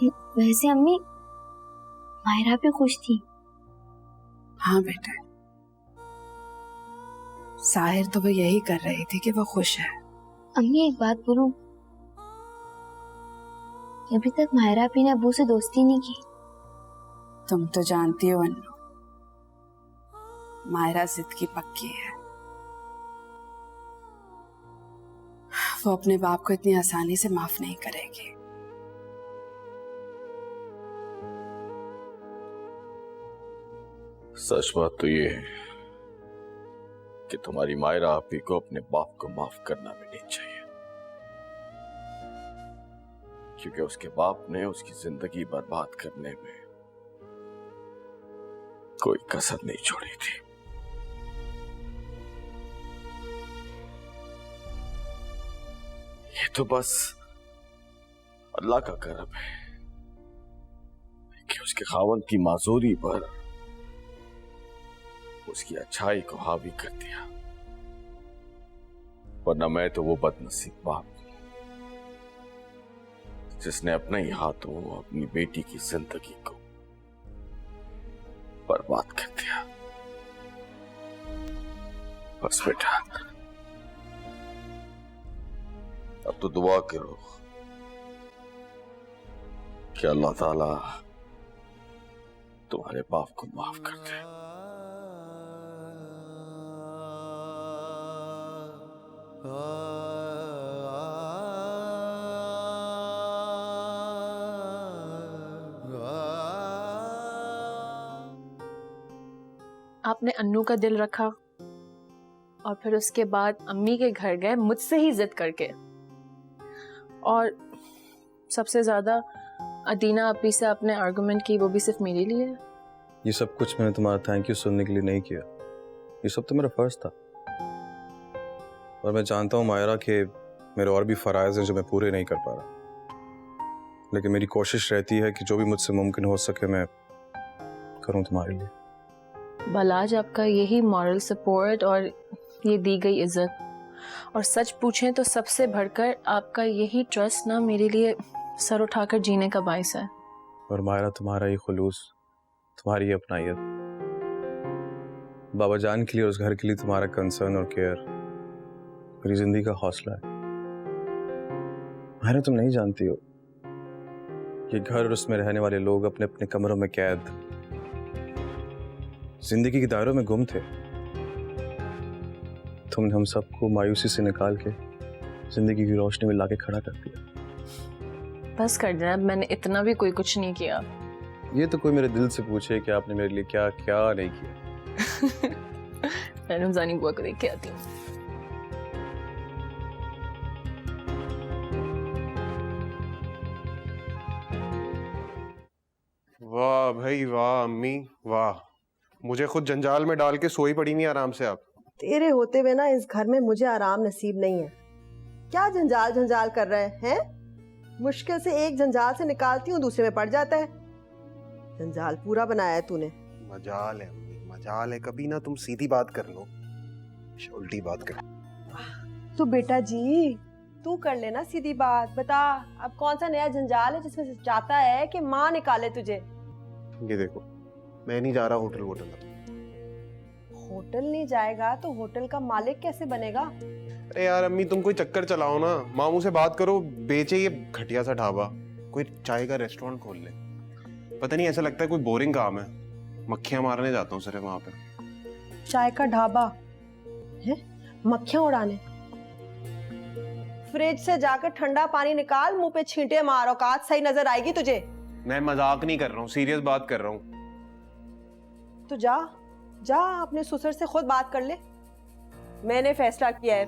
वैसे अम्मी, मायरा भी खुश थी। हाँ बेटा, साहिर तो वो यही कर रही थी कि वो खुश है। अम्मी एक बात बोलूं, अभी तक मायरा अपने अबू से दोस्ती नहीं की। तुम तो जानती हो अन्नू, मायरा जिद की पक्की है। वो अपने बाप को इतनी आसानी से माफ नहीं करेगी। सच बात तो ये है कि तुम्हारी मायरा आपी को अपने बाप को माफ करना भी नहीं चाहिए, क्योंकि उसके बाप ने उसकी जिंदगी बर्बाद करने में कोई कसर नहीं छोड़ी थी। ये तो बस अल्लाह का करम है कि उसके खावंद की माजूरी पर उसकी अच्छाई को हावी कर दिया, वरना मैं तो वो बदनसीब बाप जिसने अपने ही हाथों अपनी बेटी की जिंदगी को बर्बाद कर दिया। बस बेटा, अब तो दुआ करो कि अल्लाह ताला तुम्हारे बाप को माफ कर दे। आपने अन्नू का दिल रखा और फिर उसके बाद अम्मी के घर गए मुझसे ही जिद करके, और सबसे ज्यादा अदीना अपी से आपने आर्गुमेंट की, वो भी सिर्फ मेरे लिए। ये सब कुछ मैंने तुम्हारा थैंक यू सुनने के लिए नहीं किया, ये सब तो मेरा फर्ज था। और मैं जानता हूँ मायरा के मेरे और भी फराइज हैं जो मैं पूरे नहीं कर पा रहा, लेकिन मेरी कोशिश रहती है कि जो भी मुझसे मुमकिन हो सके मैं करूँ तुम्हारे लिए। बलाज, आपका यही मॉरल सपोर्ट और ये दी गई इज्जत, और सच पूछें तो सबसे बढ़कर आपका यही ट्रस्ट ना मेरे लिए सर उठाकर जीने का बाइस है। और मायरा, तुम्हारा ये खुलूस, तुम्हारी ये अपनाइयत, बाबा जान के लिए और उस घर के लिए तुम्हारा कंसर्न और केयर मेरी जिंदगी का हौसला है। मायरा, तुम नहीं जानती हो, ये घर और उसमें रहने वाले लोग अपने अपने कमरों में कैद जिंदगी के दायरों में गुम थे। तुमने हम सबको मायूसी से निकाल के जिंदगी की रोशनी में लाके खड़ा कर दिया। बस कर देना, मैंने इतना भी कोई कुछ नहीं किया। ये तो कोई मेरे दिल से पूछे कि आपने मेरे लिए क्या क्या नहीं किया। मैं रमजानी बुआ को देख के आती हूँ। वाह भाई वाह, अम्मी वाह, मुझे खुद जंजाल में डाल के सोई पड़ी नहीं आराम से। आप तेरे होते हुए ना इस घर में मुझे आराम नसीब नहीं है। क्या जंजाल जंजाल कर रहे हैं? मुश्किल से एक जंजाल से निकालती हूँ, दूसरे में पड़ जाता है। जंजाल पूरा बनाया है तूने। मजाल है अम्मी, मजाल है। कभी ना तुम सीधी बात कर लो, उल्टी बात कर। तो बेटा जी तू कर लेना सीधी बात। बता अब कौन सा नया जंजाल है जिसमें से चाहता है कि माँ निकाले तुझे? ये देखो, मैं नहीं जा रहा होटल वोटल। होटल नहीं जाएगा तो होटल का मालिक कैसे बनेगा? अरे यार अम्मी, तुम कोई चक्कर चलाओ ना, मामू से बात करो, बेचे ये घटिया सा ढाबा, कोई चाय का रेस्टोरेंट खोल ले। पता नहीं, ऐसा लगता है कोई बोरिंग काम है। मक्खियां मारने जाता हूँ सिर्फ वहां पे। चाय का ढाबा है? मक्खियां उड़ाने? फ्रिज से जाकर ठंडा पानी निकाल, मुंह पे छींटे मार, औकात सही नजर आएगी तुझे। मैं मजाक नहीं कर रहा हूँ, सीरियस बात कर रहा हूँ। तो जा जा अपने ससुर से खुद बात कर ले। मैंने फैसला किया है,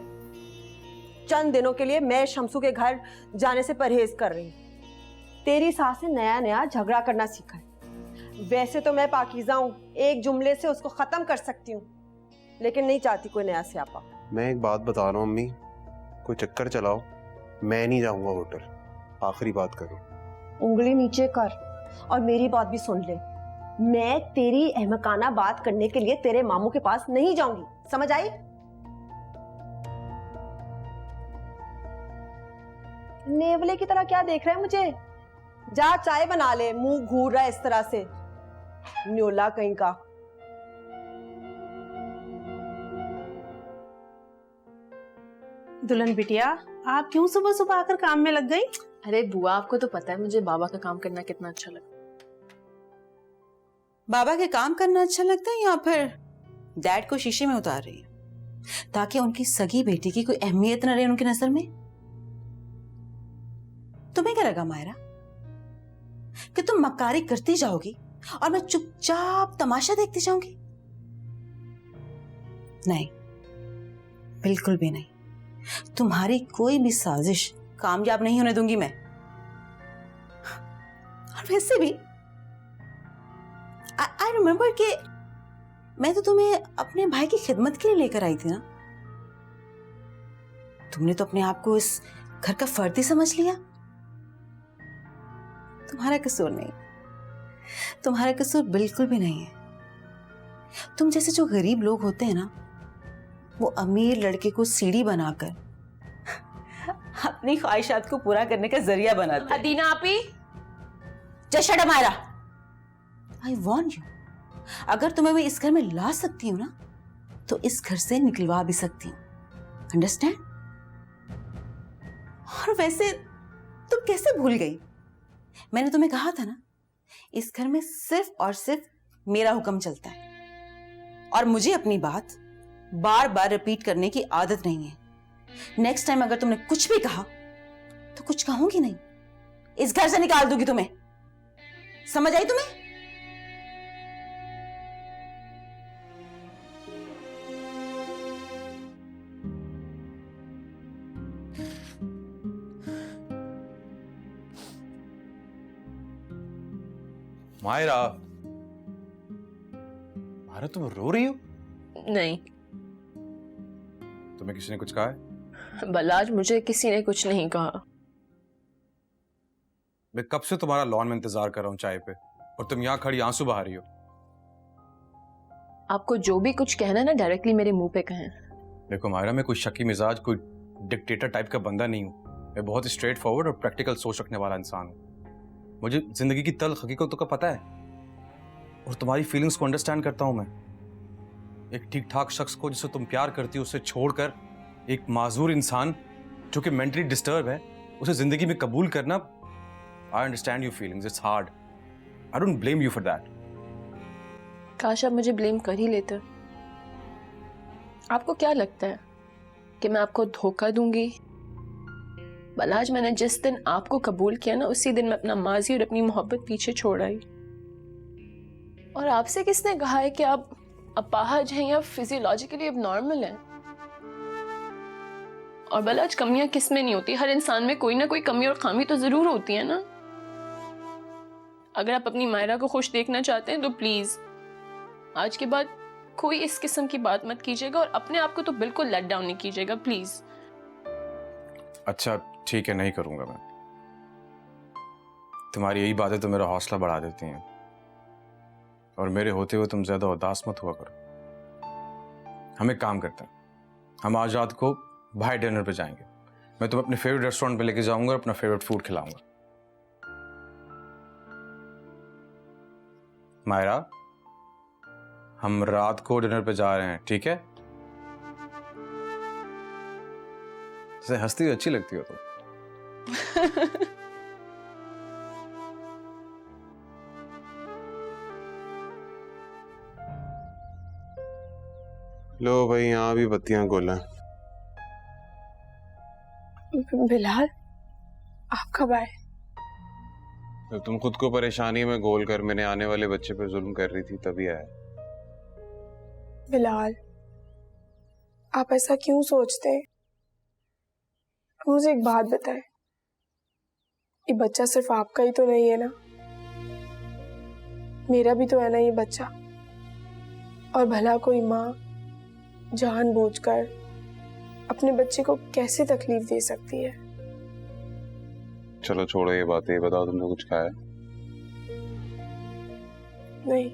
चंद दिनों के लिए मैं शमसू के घर जाने से परहेज कर रही हूँ। तेरी सास ने नया नया झगड़ा करना सीखा है। वैसे तो मैं पाकीज़ा हूँ, एक जुमले से उसको खत्म कर सकती हूँ, लेकिन नहीं चाहती कोई नया स्यापा। मैं एक बात बता रहा हूँ अम्मी, कोई चक्कर चलाओ, मैं नहीं जाऊंगा होटल। आखिरी बात करो। उंगली नीचे कर और मेरी बात भी सुन ले। मैं तेरी अहमकाना बात करने के लिए तेरे मामू के पास नहीं जाऊंगी, समझ आई? नेवले की तरह क्या देख रहा है मुझे? जा चाय बना ले, मुंह घूर रहा है इस तरह से, न्योला कहीं का। दुल्हन बिटिया, आप क्यों सुबह सुबह आकर काम में लग गई? अरे बुआ, आपको तो पता है मुझे बाबा का काम करना कितना अच्छा लगता है। बाबा के काम करना अच्छा लगता है या फिर डैड को शीशे में उतार रही है ताकि उनकी सगी बेटी की कोई अहमियत न रहे उनकी नजर में? तुम्हें क्या लगा मायरा कि तुम मक्कारी करती जाओगी और मैं चुपचाप तमाशा देखती जाऊंगी? नहीं, बिल्कुल भी नहीं। तुम्हारी कोई भी साजिश कामयाब नहीं होने दूंगी मैं। और वैसे भी आई रिमेम्बर कि मैं तो तुम्हें अपने भाई की खिदमत के लिए लेकर आई थी ना। तुमने तो अपने आप को इस घर का फर्द ही समझ लिया। तुम्हारा कसूर नहीं, तुम्हारा कसूर बिल्कुल भी नहीं है। तुम जैसे जो गरीब लोग होते हैं ना, वो अमीर लड़के को सीढ़ी बनाकर अपनी ख्वाहिशात को पूरा करने का जरिया बनाते हैं। अदीना आपी, just shut up Myra. I warn you, अगर तुम्हें मैं इस घर में ला सकती हूँ ना, तो इस घर से निकलवा भी सकती हूँ। अंडरस्टैंड? और वैसे तुम कैसे भूल गई? मैंने तुम्हें कहा था ना, इस घर में सिर्फ और सिर्फ मेरा हुक्म चलता है और मुझे अपनी बात बार बार रिपीट करने की आदत नहीं है। नेक्स्ट टाइम अगर तुमने कुछ भी कहा तो कुछ कहूंगी नहीं, इस घर से निकाल दूंगी तुम्हें। समझ आई तुम्हें? मायरा, मायरा तुम रो रही हो? नहीं तुम्हें किसी ने कुछ कहा है? बलाज, मुझे किसी ने कुछ नहीं कहा। मैं कब से तुम्हारा लॉन में इंतजार कर रहा हूँ चाय पे, और तुम यहाँ खड़ी आंसू बहा रही हो। आपको जो भी कुछ कहना है ना, डायरेक्टली मेरे मुंह पे कहें। देखो मायरा, मैं कोई शकी मिजाज, कोई डिक्टेटर टाइप का बंदा नहीं हूँ। मैं बहुत स्ट्रेट फॉरवर्ड और प्रैक्टिकल सोच रखने वाला इंसान हूँ। मुझे जिंदगी की तल्ख हकीकतों का पता है और तुम्हारी फीलिंग्स को अंडरस्टैंड करता हूँ मैं। एक ठीक ठाक शख्स को जिसे तुम प्यार करती हो, उसे छोड़कर एक माजूर इंसान जो कि मेंटली डिस्टर्ब है, उसे जिंदगी में कबूल करना, I understand your feelings, it's hard. I don't blame you for that. काश आप मुझे ब्लेम कर ही लेते। आपको क्या लगता है कि मैं आपको धोखा दूंगी? बलाज, मैंने जिस दिन आपको कबूल किया ना, उसी दिन मैं अपना माजी और अपनी मोहब्बत पीछे छोड़ आई। और आपसे किसने कहा है कि आप अपाहज हैं या फिजियोलॉजिकली अबनॉर्मल हैं? और बलाज, कमियां किस में नहीं होती? हर इंसान में कोई ना कोई कमी और खामी तो जरूर होती है ना। अगर आप अपनी मायरा को खुश देखना चाहते हैं तो प्लीज आज के बाद कोई इस किस्म की बात मत कीजिएगा और अपने आप को तो बिल्कुल लेट डाउन नहीं कीजिएगा, प्लीज। अच्छा ठीक है, नहीं करूंगा मैं। तुम्हारी यही बातें तो मेरा हौसला बढ़ा देती हैं, और मेरे होते हुए तुम ज्यादा उदास मत हुआ करो। हम एक काम करते हैं, हम आज रात को बाहर डिनर पे जाएंगे। मैं तुम्हें अपने फेवरेट रेस्टोरेंट पे लेके जाऊंगा और अपना फेवरेट फूड खिलाऊंगा। मायरा, हम रात को डिनर पे जा रहे हैं, ठीक है? जैसे हंसती अच्छी लगती हो तुम। लो भाई, यहाँ भी बत्तियां गोल हैं। बिलाल, आप कब आए? तो तुम खुद को परेशानी में गोल कर मेरे आने वाले बच्चे पे जुल्म कर रही थी, तभी आया। बिलाल, आप ऐसा क्यों सोचते हैं? मुझे एक बात बताएं, ये बच्चा सिर्फ आपका ही तो नहीं है ना? मेरा भी तो है ना ये बच्चा। और भला कोई माँ जानबूझकर अपने बच्चे को कैसे तकलीफ दे सकती है? चलो छोड़ो ये बातें, बताओ तुमने कुछ खाया? नहीं,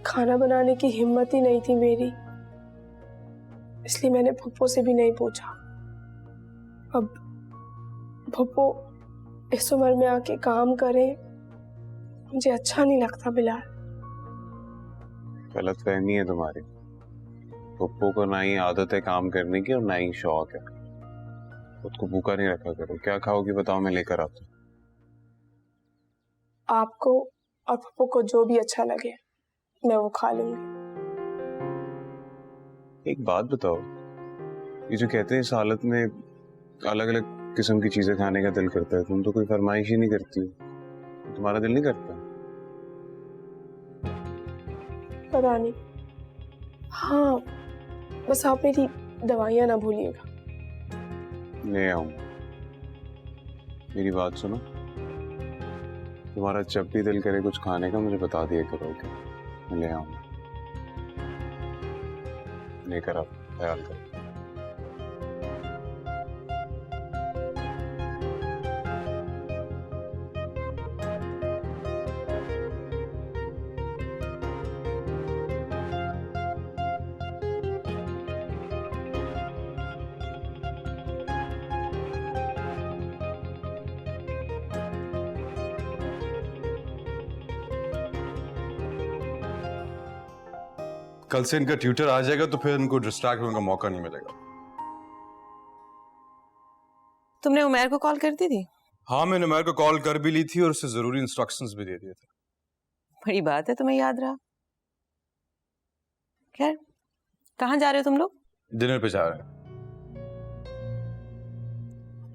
खाना बनाने की हिम्मत ही नहीं थी मेरी, इसलिए मैंने फुप्पो से भी नहीं पूछा। अब फुप्पो इस उम्र में आके काम करें मुझे अच्छा नहीं लगता बिलाल। गलत फहमी है तुम्हारी। पप्पू को ना ही आदत है काम करने की और ना ही शौक है। खुद को भूखा नहीं रखा करो। क्या खाओगी बताओ, मैं लेकर आता हूँ। आपको और पप्पू को जो भी अच्छा लगे मैं वो खा लूंगी। एक बात बताओ, ये जो कहते हैं इस हालत में अलग अलग किस्म की चीजें खाने का दिल करता है, तुम तो कोई फरमाइश ही नहीं करती हो। तुम्हारा दिल नहीं करता? पता नहीं। हाँ, बस आप मेरी दवाइयाँ ना भूलिएगा। ले आऊं। मेरी बात सुनो, तुम्हारा जब भी दिल करे कुछ खाने का मुझे बता दिया करो, ओके? मैं ले आऊंगा। लेकर आप ख्याल करो। कल से इनका ट्यूटर आ जाएगा तो फिर इनको डिस्ट्रैक्ट होने का मौका नहीं मिलेगा। तुमने उमैर को कॉल कर दी थी? हाँ, मैंने उमैर को कॉल कर भी ली थी और उससे जरूरी इंस्ट्रक्शंस भी दे दिए थे। बड़ी बात है तुम्हें याद रहा। खैर, कहाँ जा रहे हो तुम लोग? डिनर पे जा रहे हैं।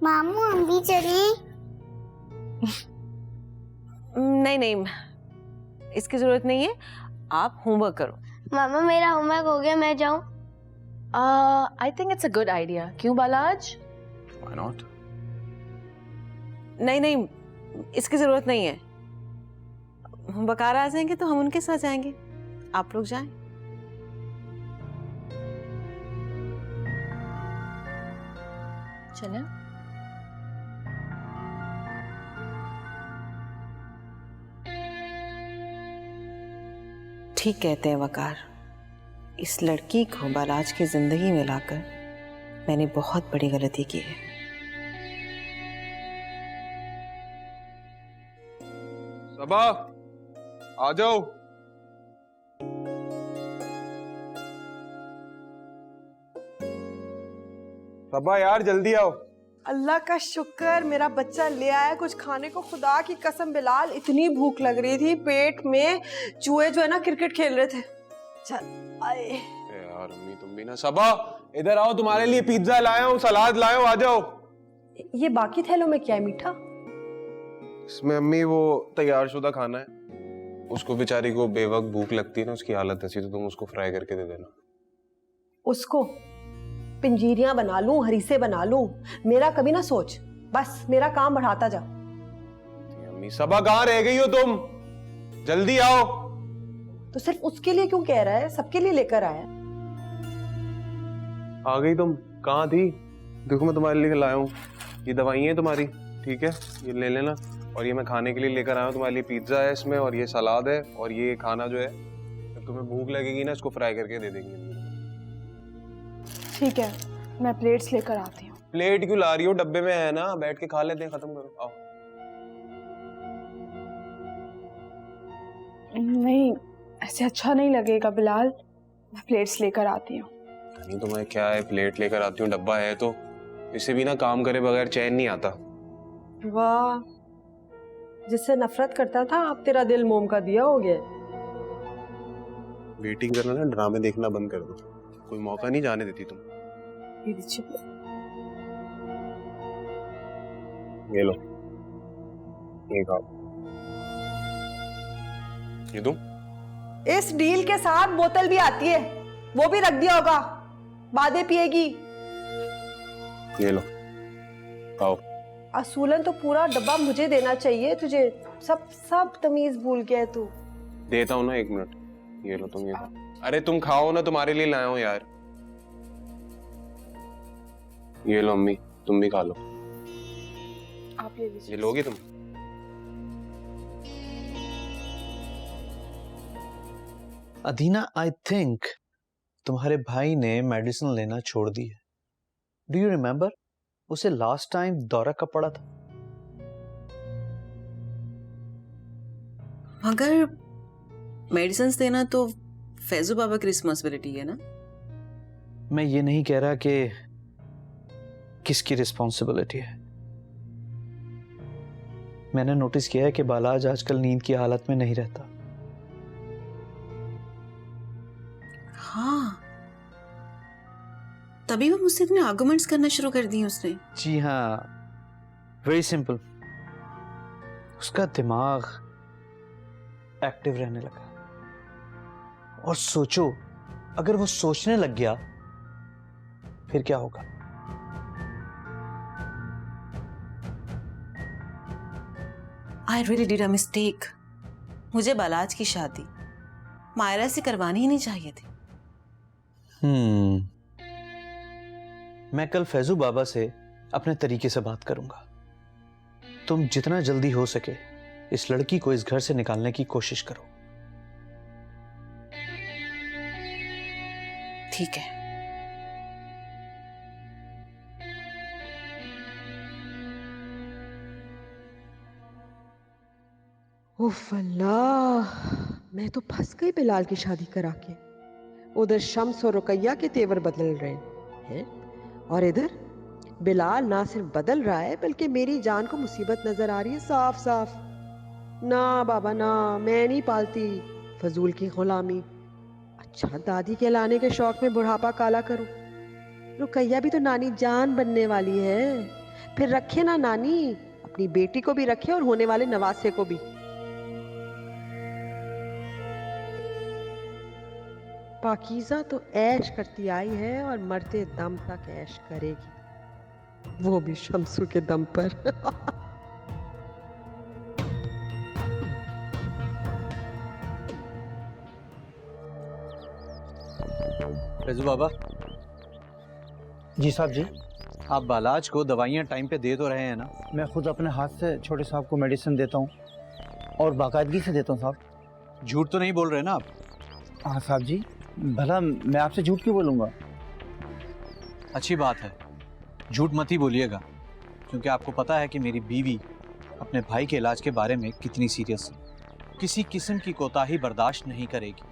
मामू हम भी चलें? नहीं नहीं, इसकी जरूरत नहीं है। आप होमवर्क करो। मामा मेरा होमवर्क हो गया, मैं जाऊं? I think it's a good idea. क्यों बालाज? Why not? नहीं नहीं, इसकी जरूरत नहीं है। बकार आ जाएंगे तो हम उनके साथ जाएंगे। आप लोग जाएं। चलें। ठीक कहते हैं वकार। इस लड़की को बालाज की जिंदगी में लाकर मैंने बहुत बड़ी गलती की है। सबा, आ जाओ। सबा यार जल्दी आओ। अल्लाह का शुक्र मेरा बच्चा ले आया कुछ खाने को। खुदा की कसम बिलाल, इतनी भूख लग रही थी, पेट में चूहे जो है ना क्रिकेट खेल रहे थे। चल आए। यार अम्मी तुम भी ना। सबा इधर आओ, तुम्हारे लिए पिज्जा लाया हूँ, सलाद लाया हूँ, आ जाओ। ये बाकी थैलों में क्या है मीठा? इसमें अम्मी वो तैयारशुदा खाना है। उसको बेचारी को बेवक्त भूख लगती है ना, उसकी हालत ऐसी, तो तुम उसको फ्राई करके दे देना। उसको पिंजीरियां बना लूं, हरीसे बना लूं, मेरा कभी ना सोच। बस मेरा काम बढ़ाता जा। अम्मी सबा कहाँ रह गई हो तुम? जल्दी आओ। तो सिर्फ उसके लिए क्यों कह रहा है? सबके लिए लेकर आया। आ गई तुम? कहाँ थी? देखो मैं तुम्हारे लिए लाया हूँ, ये दवाई है तुम्हारी, ठीक है? ये ले लेना। और ये मैं खाने के लिए लेकर आया हूँ तुम्हारे लिए। पिज्जा है इसमें और ये सलाद है और ये खाना जो है, जब तुम्हें भूख लगेगी ना इसको फ्राई करके दे देंगे। ठीक है, मैं प्लेट्स लेकर आती हूँ। प्लेट क्यों ला रही हो? डब्बे में है ना, बैठ के खा लेते हैं, खत्म करो। आओ। नहीं, ऐसे अच्छा नहीं लगेगा बिलाल। मैं प्लेट्स लेकर आती हूँ। नहीं तुम्हें क्या है, प्लेट लेकर आती हूँ, डब्बा है तो। इससे भी ना काम करे बगैर चैन नहीं आता। वाह, जिससे नफरत करता था अब तेरा दिल मोम का दिया हो गया। वेटिंग करना ना, ड्रामे देखना बंद कर दो। कोई मौका नहीं जाने देती तुम। ये लो, ये खाओ। ये दूं? इस डील के साथ बोतल भी आती है, वो भी रख दिया होगा, बादे पिएगी। ये लो, खाओ। असूलन तो पूरा डब्बा मुझे देना चाहिए, तुझे सब तमीज भूल गया है तू। देता हूँ ना, 1 मिनट। ये लो तुम, ये खाओ। अरे तुम खाओ ना, तुम्हारे लिए लाया हूँ यार। ये लो अम्मी, तुम भी खा लो। आप ले लीजिए। ये लोगी तुम? अदीना, आई थिंक तुम्हारे भाई ने मेडिसिन लेना छोड़ दी है। डू यू रिमेम्बर उसे लास्ट टाइम दौरा कब पड़ा था? मगर मेडिसिन देना तो फैजू बाबा की रिस्पॉन्सिबिलिटी है ना। मैं ये नहीं कह रहा कि किसकी रिस्पॉन्सिबिलिटी है। मैंने नोटिस किया है कि बालाज आजकल नींद की हालत में नहीं रहता। हाँ, तभी वो मुझसे इतने आर्गुमेंट्स करना शुरू कर दिए उसने। जी हाँ, वेरी सिंपल। उसका दिमाग एक्टिव रहने लगा। और सोचो, अगर वो सोचने लग गया फिर क्या होगा? I really did a mistake. मुझे बालाज की शादी मायरा से करवानी ही नहीं चाहिए थी। मैं कल फैजू बाबा से अपने तरीके से बात करूंगा। तुम जितना जल्दी हो सके इस लड़की को इस घर से निकालने की कोशिश करो। ठीक है। उफ अल्लाह, मैं तो फंस गई बिलाल की शादी करा के। उधर शम्स और रुकैया के तेवर बदल रहे हैं और इधर बिलाल ना सिर्फ बदल रहा है बल्कि मेरी जान को मुसीबत नजर आ रही है साफ साफ। ना बाबा ना, मैं नहीं पालती फजूल की गुलामी। अच्छा, दादी के लाने के शौक में बुढ़ापा काला करूं। रुकैया भी तो नानी जान बनने वाली है, फिर रखे ना नानी, अपनी बेटी को भी रखे और होने वाले नवासे को भी। पाकीज़ा तो ऐश करती आई है और मरते दम तक ऐश करेगी, वो भी शम्सू के दम पर। फैजू बाबा। जी साहब जी। आप बालाज को दवाइयाँ टाइम पे दे तो रहे हैं ना? मैं खुद अपने हाथ से छोटे साहब को मेडिसिन देता हूँ और बाकायदगी से देता हूँ साहब। झूठ तो नहीं बोल रहे ना आप? हाँ साहब जी, भला मैं आपसे झूठ क्यों बोलूँगा? अच्छी बात है, झूठ मत ही बोलिएगा, क्योंकि आपको पता है कि मेरी बीवी अपने भाई के इलाज के बारे में कितनी सीरियस है। किसी किस्म की कोताही बर्दाश्त नहीं करेगी।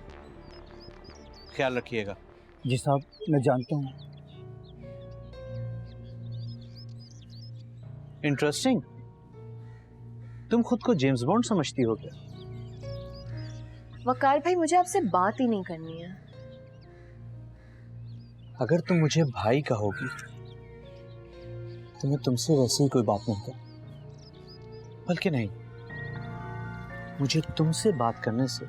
ख्याल रखिएगा। जी साहब, मैं जानता हूँ। इंटरेस्टिंग, तुम खुद को जेम्स बॉन्ड समझती हो क्या? वकार भाई, मुझे आपसे बात ही नहीं करनी है। अगर तुम मुझे भाई कहोगी तो मैं तुमसे वैसे ही कोई बात नहीं कर, बल्कि नहीं, मुझे तुमसे बात करने से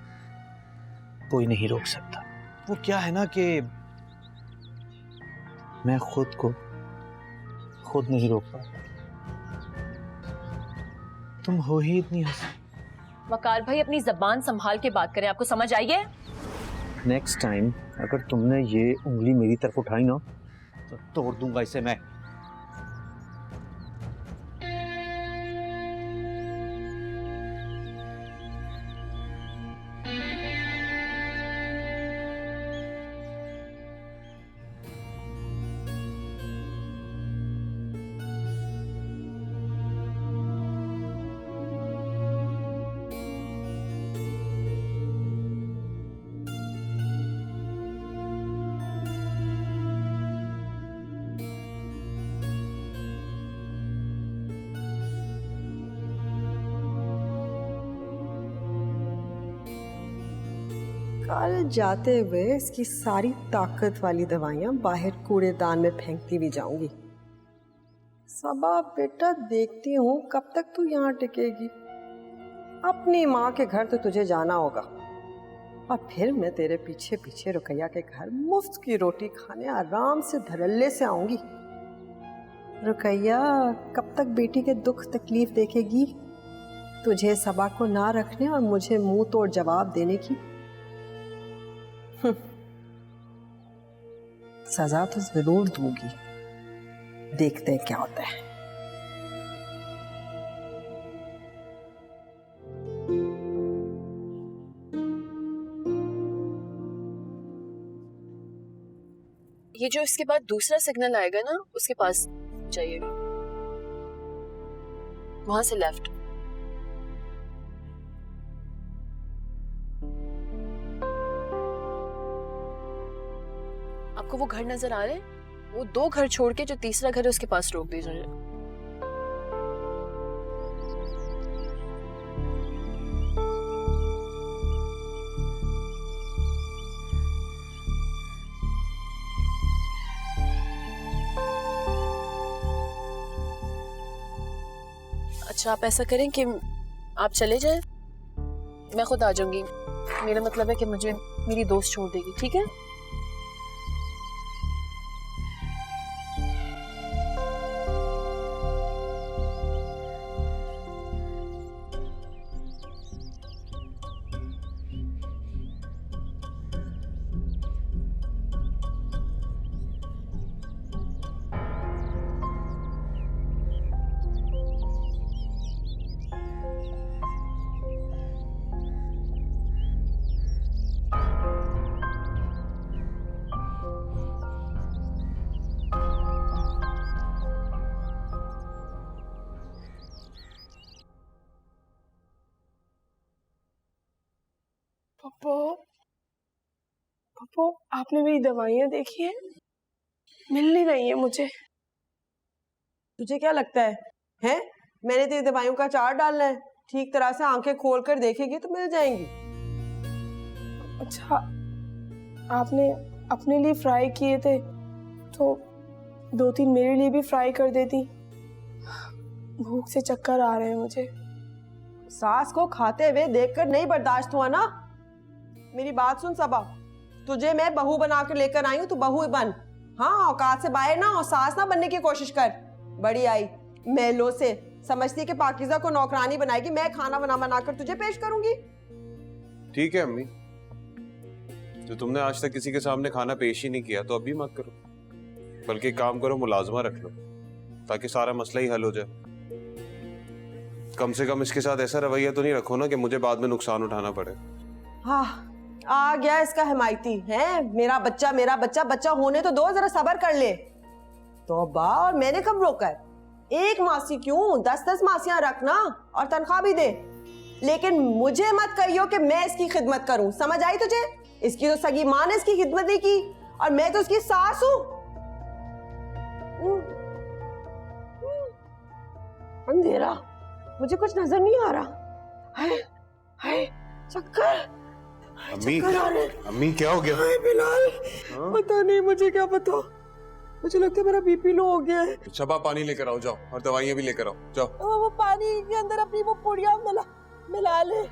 कोई नहीं रोक सकता। वो क्या है ना कि मैं खुद को खुद नहीं रोक पाता। तुम हो ही इतनी हंसी। वकार भाई, अपनी जबान संभाल के बात करें, आपको समझ आई है? नेक्स्ट टाइम अगर तुमने ये उंगली मेरी तरफ उठाई ना तो तोड़ दूंगा इसे मैं। कल जाते हुए इसकी सारी ताकत वाली दवाइयां बाहर कूड़ेदान में फेंकती भी जाऊंगी। सबा बेटा, देखती हूँ कब तक तू यहाँ टिकेगी। अपनी माँ के घर तो तुझे जाना होगा और फिर मैं तेरे पीछे पीछे रुकैया के घर मुफ्त की रोटी खाने आराम से धड़ल्ले से आऊंगी। रुकैया कब तक बेटी के दुख तकलीफ देखेगी? तुझे सबा को ना रखने और मुझे मुंह तोड़ जवाब देने की। सजा तो जरूर दूंगी, देखते हैं क्या होता है। ये जो इसके बाद दूसरा सिग्नल आएगा ना, उसके पास जाइएगा, वहां से लेफ्ट। आपको वो घर नजर आ रहे हैं? वो 2 घर छोड़ के जो तीसरा घर है उसके पास रोक दीजिए। अच्छा, आप ऐसा करें कि आप चले जाएं, मैं खुद आ जाऊंगी। मेरा मतलब है कि मुझे मेरी दोस्त छोड़ देगी, ठीक है? पप्पू, पप्पू, आपने मेरी दवाइयाँ देखी हैं? मिल नहीं रही है मुझे। तुझे क्या लगता है हैं? मैंने तेरी दवाइयों का चार्ट डालना है, ठीक तरह से आंखें खोल कर देखेगी तो मिल जाएंगी। अच्छा, आपने अपने लिए फ्राई किए थे तो 2-3 मेरे लिए भी फ्राई कर देती। भूख से चक्कर आ रहे हैं मुझे। सास को खाते हुए देखकर नहीं बर्दाश्त हुआ ना? मेरी बात सुन सबा, तुझे मैं बहू बना कर लेकर आई हूँ, तू बहू बन। हाँ, औकात से बाहर ना और सास ना बनने की कोशिश कर। बड़ी आई मेलों से समझती कि पाकिज़ा को नौकरानी बनाएगी, मैं खाना बना कर तुझे पेश करूंगी। ठीक है अम्मी, तो तुमने आज तक किसी के सामने खाना पेश ही नहीं किया तो अभी मत करो, बल्कि एक काम करो, मुलाजमा रख लो ताकि सारा मसला ही हल हो जाए। कम से कम इसके साथ ऐसा रवैया तो नहीं रखो ना कि मुझे बाद में नुकसान उठाना पड़े। हाँ, आ गया इसका हिमायती है, मेरा बच्चा मेरा बच्चा। बच्चा होने तो दो, जरा सब्र कर ले। तौबा, और मैंने कब रोका है? एक मासी क्यों, 10-10 मासियां रखना और तनख्वाह भी दे, लेकिन मुझे मत कहियो कि मैं इसकी खिदमत करूं। समझ आई तुझे? इसकी तो सगी मां ने इसकी खिदमत नहीं की और मैं तो उसकी सास हूं। अंधेरा, मुझे कुछ नजर नहीं आ रहा। हाय हाय, चक्कर। अम्मी क्या हो गया? हाय बिलाल, पता नहीं, मुझे क्या पता, मुझे लगता है मेरा बीपी लो हो गया है। शबा, पानी लेकर आओ, जाओ, और दवाइयां भी लेकर आओ, जाओ। वो पानी के अंदर अपनी वो पुड़िया मिला ले।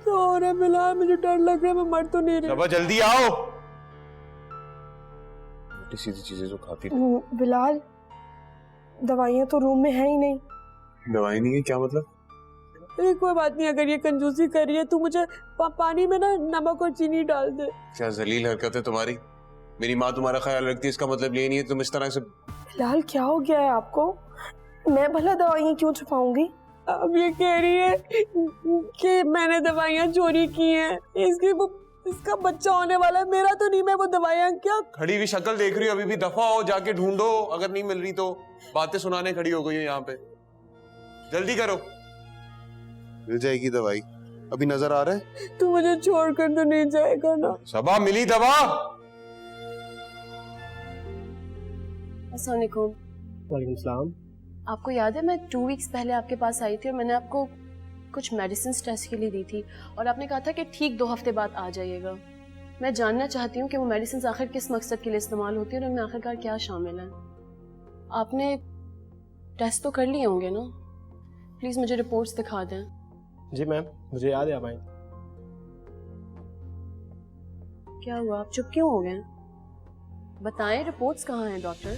तो हो रहा है बिलाल, मुझे डर लग रहा है, मैं मर तो नहीं रही। शबा जल्दी आओ। सीधी चीजें जो खाती। बिलाल, दवाइयाँ तो रूम में है ही नहीं। दवाई नहीं है? क्या मतलब? कोई बात नहीं, अगर ये कंजूसी कर रही है तो मुझे पानी में ना नमक और चीनी डाल दे। क्या जलील हरकत है तुम्हारी। मेरी माँ तुम्हारा ख्याल रखती है, इसका मतलब ये नहीं है तुम इस तरह से। बिलाल, क्या हो गया है आपको? मैं भला दवाइयाँ क्यों छुपाऊंगी? अब ये कह रही है कि मैंने दवाइयाँ चोरी की हैं, इसका बच्चा होने वाला है, मेरा तो नहीं। मैं वो दवाइयाँ क्या। खड़ी हुई शक्ल देख रही हो, अभी भी दफा हो, जाके ढूंढो, अगर नहीं मिल रही तो। बातें सुनाने खड़ी हो गई हो यहाँ पे, जल्दी करो। मिल जाएगी दवाई, अभी नजर आ रहा है। तू मुझे छोड़कर तो नहीं जाएगा ना? सबा, मिली दवा? अस्सलाम वालेकुम। वालेकुम सलाम। आपको याद है मैं 2 वीक्स पहले आपके पास आई थी और मैंने आपको कुछ मेडिसिन टेस्ट के लिए दी थी और आपने कहा था कि ठीक 2 हफ्ते बाद आ जाइएगा। मैं जानना चाहती हूँ कि वो मेडिसिन आखिर किस मकसद के लिए इस्तेमाल होती है और उनमें आखिरकार क्या शामिल है। आपने टेस्ट तो कर लिए होंगे ना? प्लीज मुझे रिपोर्ट्स दिखा दें। जी मैम, मुझे याद है आप आई। क्या हुआ, आप चुप क्यों हो गए? बताएं, रिपोर्ट्स कहाँ हैं डॉक्टर?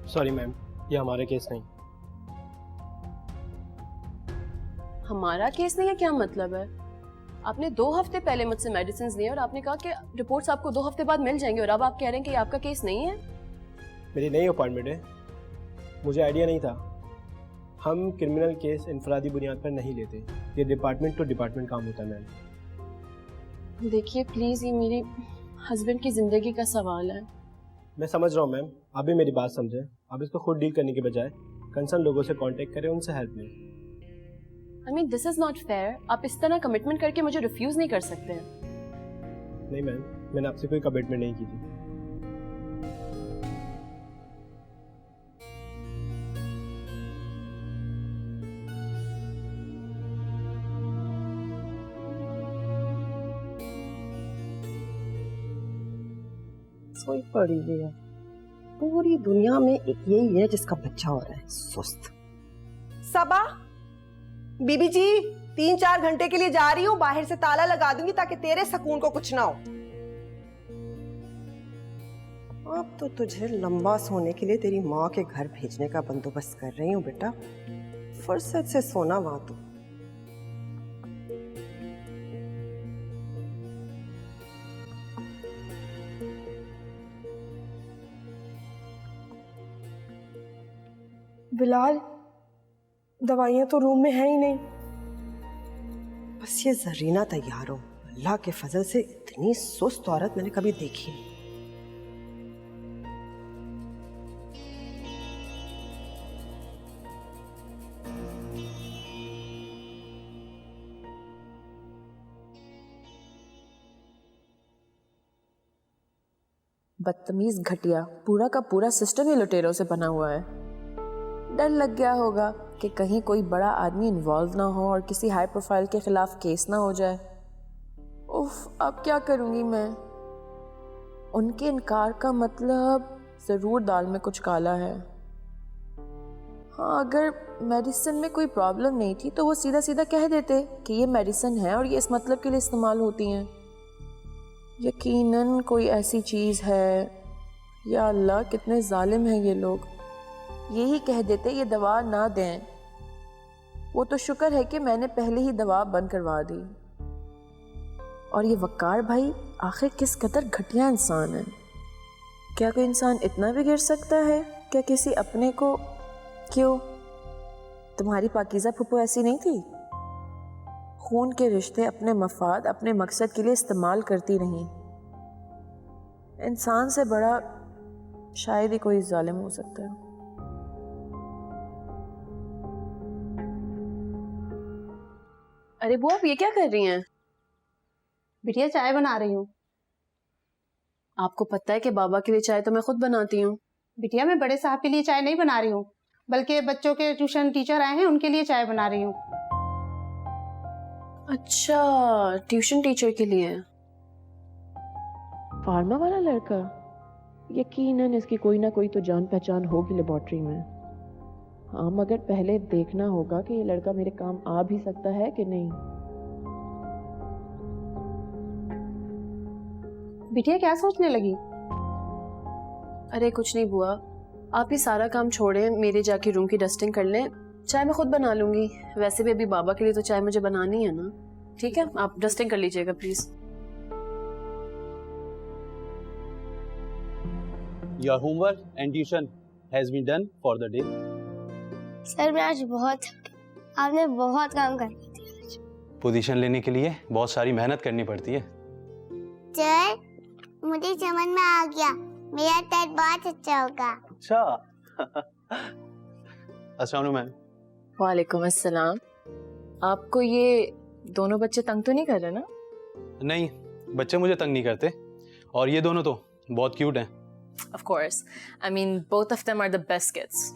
सॉरी मैम, ये हमारा केस नहीं। हमारा केस नहीं है? क्या मतलब है? आपने 2 हफ्ते पहले मुझसे मेडिसिन लिए और आपने कहा कि रिपोर्ट्स आपको 2 हफ्ते बाद मिल जाएंगे और अब आप कह रहे हैं कि आपका केस नहीं है। मेरी नई अपॉइंटमेंट है, मुझे आइडिया नहीं था। हम क्रिमिनल केस इनफरादी बुनियाद पर नहीं लेते, ये डिपार्टमेंट टू डिपार्टमेंट काम होता है मैम। देखिए प्लीज, ये मेरे हस्बैंड की जिंदगी का सवाल है। मैं समझ रहा हूँ मैम, आप भी मेरी बात समझें। आप इसको खुद डील करने के बजाय कंसर्न लोगों से कांटेक्ट करें, उनसे हेल्प लें। I mean, this is not fair। आप इस तरह कमिटमेंट करके मुझे रिफ्यूज नहीं कर सकते। नहीं मैम, मैंने आपसे कोई कमिटमेंट नहीं की थी। सोई पड़ी हुई है। पूरी दुनिया में एक यही है जिसका बच्चा हो रहा है, सुस्त। सबा, बीबी जी 3-4 घंटे के लिए जा रही हूँ, बाहर से ताला लगा दूंगी ताकि तेरे सुकून को कुछ ना हो। अब तो तुझे लंबा सोने के लिए तेरी माँ के घर भेजने का बंदोबस्त कर रही हूँ बेटा, फुर्सत से सोना वहां तू। बिलाल, दवाइयाँ तो रूम में है ही नहीं। बस ये जरीना तैयार हो। अल्लाह के फजल से इतनी सुस्त औरत मैंने कभी देखी नहीं। बदतमीज घटिया, पूरा का पूरा सिस्टम ही लुटेरों से बना हुआ है। डर लग गया होगा कि कहीं कोई बड़ा आदमी इन्वॉल्व ना हो और किसी हाई प्रोफाइल के खिलाफ केस ना हो जाए। उफ, अब क्या करूंगी मैं? उनके इनकार का मतलब जरूर दाल में कुछ काला है। हाँ, अगर मेडिसिन में कोई प्रॉब्लम नहीं थी तो वो सीधा सीधा कह देते कि ये मेडिसिन है और ये इस मतलब के लिए इस्तेमाल होती हैं। यकीनन कोई ऐसी चीज़ है। या अल्लाह, कितने जालिम हैं ये लोग। यही कह देते ये दवा ना दें। वो तो शुक्र है कि मैंने पहले ही दवा बंद करवा दी। और ये वकार भाई आखिर किस कदर घटिया इंसान है। क्या कोई इंसान इतना भी गिर सकता है? क्या किसी अपने को? क्यों, तुम्हारी पाकीज़ा फुप्पो ऐसी नहीं थी? खून के रिश्ते अपने मफाद, अपने मकसद के लिए इस्तेमाल करती रहीं। इंसान से बड़ा शायद ही कोई जालिम हो सकता है। अरे बुआ, आप ये क्या कर रही हैं? बिटिया चाय बना रही हूँ। आपको पता है कि बाबा के लिए चाय तो मैं खुद बनाती हूँ। बिटिया मैं बड़े साहब के लिए चाय नहीं बना रही हूँ, बल्कि बच्चों के ट्यूशन टीचर आए हैं उनके लिए चाय बना रही हूँ। अच्छा, ट्यूशन टीचर के लिए। फार्मा वाला लड़का, यकीनन इसकी कोई ना कोई तो जान पहचान होगी लेबोरेटरी में। हाँ, मगर पहले देखना होगा कि ये लड़का मेरे काम आ भी सकता है कि नहीं। बिटिया क्या सोचने लगी? अरे कुछ नहीं बुआ, आप ये सारा काम छोड़ें, मेरे जाके रूम की डस्टिंग कर लें। चाय मैं खुद बना लूंगी। वैसे भी अभी बाबा के लिए तो चाय मुझे बनानी है ना। ठीक है, आप डस्टिंग कर लीजिएगा please. Your homework and tuition has been done for the day. Sir मैं आज बहुत आपने बहुत काम कर दिया। पोजीशन लेने के लिए बहुत सारी मेहनत करनी पड़ती है। सर मुझे समझ में आ गया, मेरा टेस्ट बहुत अच्छा होगा। अच्छा अस्सलाम वालेकुम मैम। वालेकुम अस्सलाम। आपको ये दोनों बच्चे तंग तो नहीं कर रहे ना? नहीं, बच्चे मुझे तंग नहीं करते, और ये दोनों तो बहुत क्यूट हैं। Of course. I mean, both of them are the best kids.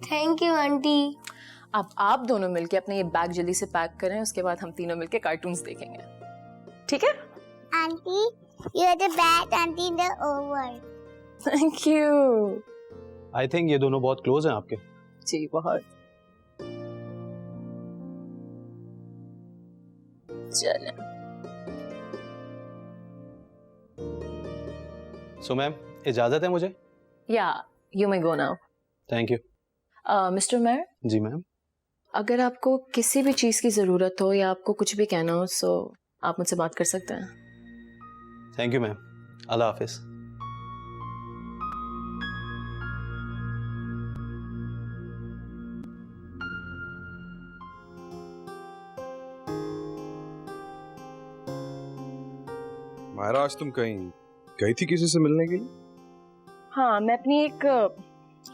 Thank you aunty. अब आप दोनों मिलके अपने ये बैग जल्दी से पैक करें, उसके बाद हम तीनों मिलके कार्टून्स देखेंगे। ठीक है? Aunty, you are the best auntie in the whole world. Thank you. I think ये दोनों बहुत क्लोज हैं आपके। जी बहुत। चलें। सो मैम, इजाजत है मुझे? Yeah, you may go now. Thank you. Mister mayor. जी मैम। अगर आपको किसी भी चीज़ की ज़रूरत हो या आपको कुछ भी कहना हो, सो आप मुझसे बात कर सकते हैं। Thank you ma'am. अल्लाह हाफिज। मायरा, आज तुम कहीं गई थी किसी से मिलने के लिए? हाँ, मैं अपनी एक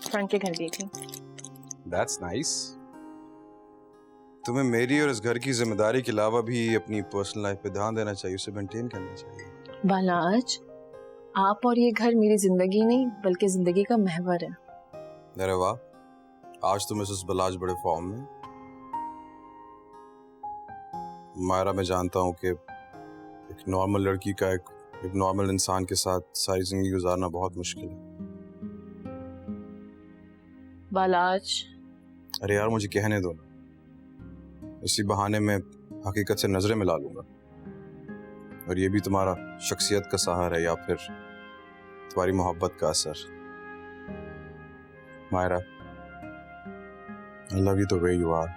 फ्रेंड के घर गई थी। That's nice. तुम्हें मेरी और इस घर की जिम्मेदारी के अलावा भी अपनी पर्सनल लाइफ पे ध्यान देना चाहिए, उसे मेंटेन करना चाहिए। बालाज, आप और ये घर मेरी जिंदगी नहीं बल्कि जिंदगी का महवर है। अरे वाह, आज तो मिसेस बलाज बड़े फॉर्म में। मायरा, मैं जानता हूँ कि एक नॉर्मल लड़की का एक नॉर्मल इंसान के साथ सारी जिंदगी गुजारना बहुत मुश्किल है। बालाज, अरे यार, मुझे कहने दो ना, इसी बहाने में हकीकत से नजरें मिला लूंगा। और ये भी तुम्हारा शख्सियत का सहारा है या फिर तुम्हारी मोहब्बत का असर। Myra, I love you the way you are.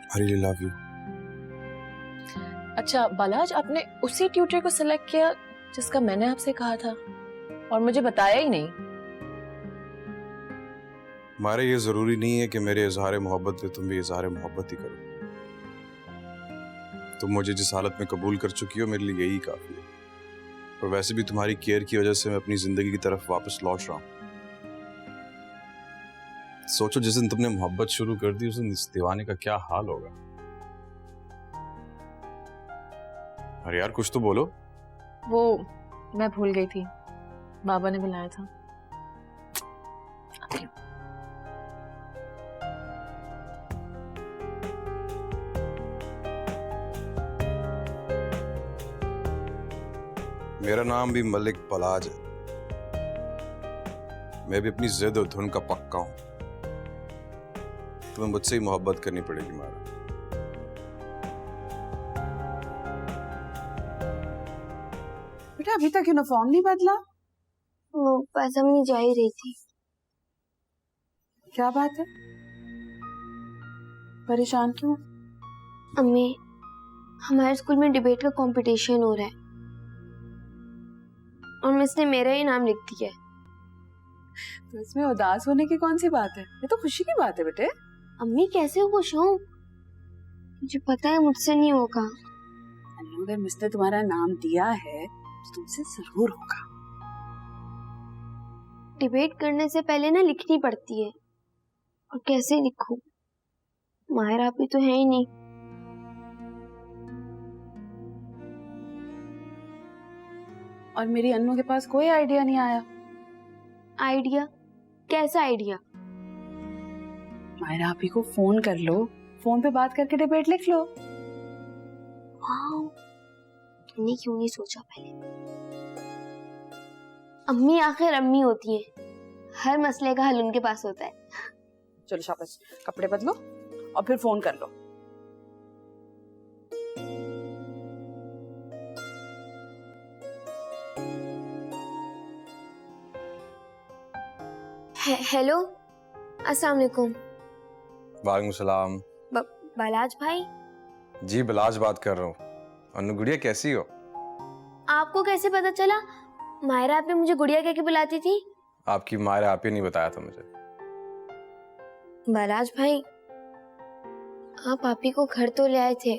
I really love you. अच्छा बालाज, आपने उसी ट्यूटर को सिलेक्ट किया जिसका मैंने आपसे कहा था और मुझे बताया ही नहीं। मायरा, ये जरूरी नहीं है कि मेरे इजहार मोहब्बत में तुम भी इजहार मोहब्बत ही करो। तुम मुझे जिस हालत में कबूल कर चुकी हो, मेरे लिए यही काफी है। और वैसे भी तुम्हारी केयर की वजह से मैं अपनी जिंदगी की तरफ वापस लौट रहा हूँ। सोचो, जिस दिन तुमने मोहब्बत शुरू कर दी उस दिन इस दीवाने का क्या हाल होगा। अरे यार, कुछ तो बोलो। वो मैं भूल गई थी, बाबा ने बुलाया था। मेरा नाम भी मलिक बलाज है। मैं भी अपनी जिद और धुन का पक्का हूं। तुम्हें मुझसे ही मोहब्बत करनी पड़ेगी मारा। बेटा, अभी तक यूनिफॉर्म नहीं बदला? वो बस अम्मी जा ही रही थी। क्या बात है, परेशान क्यों? अम्मी, हमारे स्कूल में डिबेट का कंपटीशन हो रहा है और मिस ने मेरा ही नाम लिख दिया है। तो इसमें उदास होने की कौन सी बात है? ये तो खुशी की बात है बेटे। अम्मी, कैसे खुश हूँ? मुझे पता है मुझसे नहीं होगा। अगर मिस ने तुम्हारा नाम दिया है तो तुमसे जरूर होगा। डिबेट करने से पहले ना लिखनी पड़ती है, और कैसे लिखूं? माहिरा भी तो है ही नहीं। और मेरी अन्नू के पास कोई आइडिया नहीं आया। आइडिया? कैसा आइडिया? मायरा आपी को फोन कर लो, फोन पे बात करके डिबेट लिख लो। वाह, तुमने क्यों नहीं सोचा पहले? अम्मी आखिर अम्मी होती है, हर मसले का हल उनके पास होता है। चलो शाबाश, कपड़े बदलो और फिर फोन कर लो। हेलो, अस्सलाम वालेकुम। वालेकुम सलाम। बालाज भाई? जी, बलाज बात कर रहा हूँ। अन्नू गुड़िया, कैसी हो? आपको कैसे पता चला? मायरा आपने मुझे गुड़िया कह के बुलाती थी। आपकी मायरा आप ही नहीं बताया था मुझे। बालाज भाई, आप आपी को घर तो ले आए थे,